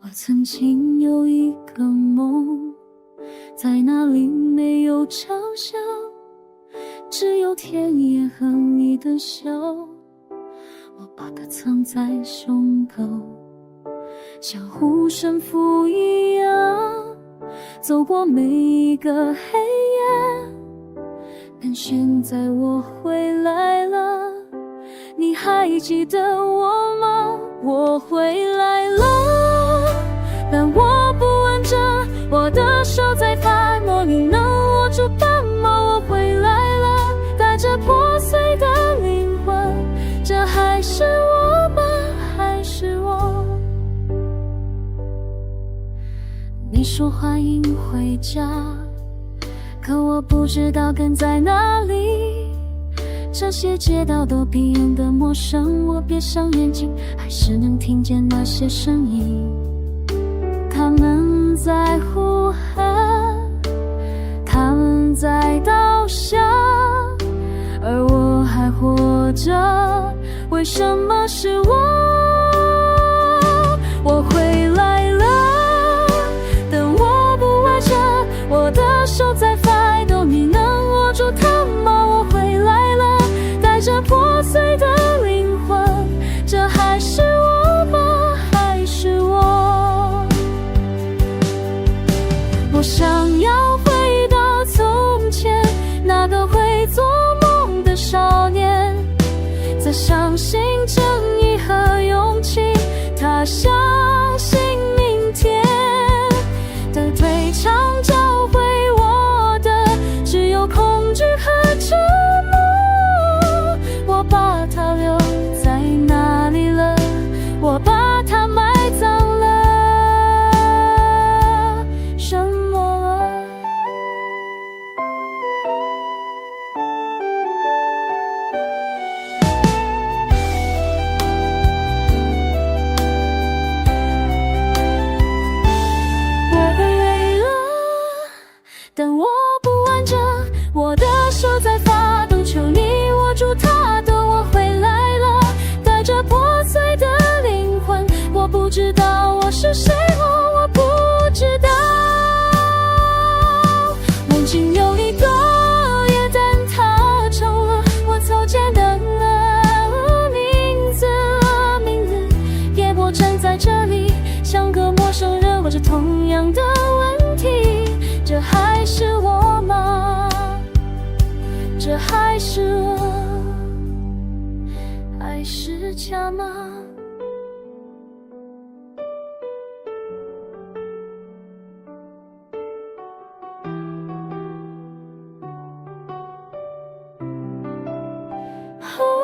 我曾经有一个梦，在那里没有朝霞，只有田野和你的笑。我把它藏在胸口，像护身符一样，走过每一个黑夜。但现在我回来了，你还记得我吗？我回来了，但我不完整，我的手在发抖，你能握住斑马？我回来了，带着破碎的灵魂，这还是我吗？还是我？你说欢迎回家，可我不知道根在哪里。这些街道都比远的陌生，我闭上眼睛，还是能听见那些声音。他们在呼喊，他们在倒下，而我还活着，为什么是我？我回来了，但我不完整，我的手在发抖，你能握住它吗？我回来了，带着破碎的灵魂，这还是我吗？还是我？我想要回到从前，那个会做梦的少年，在相信正义和勇气，他相信明天的退场，教会我的只有恐惧和折磨。我把它留在哪里了？我把它埋葬了什么？我回来了，但我不完整，我的手在发抖，求你握住它的。我回来了，带着破碎的灵魂，我不知道我是谁，我不知道。梦境有一个夜，但它成了我凑简单的名字。明日夜泊站在这里，像个陌生人，问着同样的问题，这还是我吗？这还是我？还是家吗？哦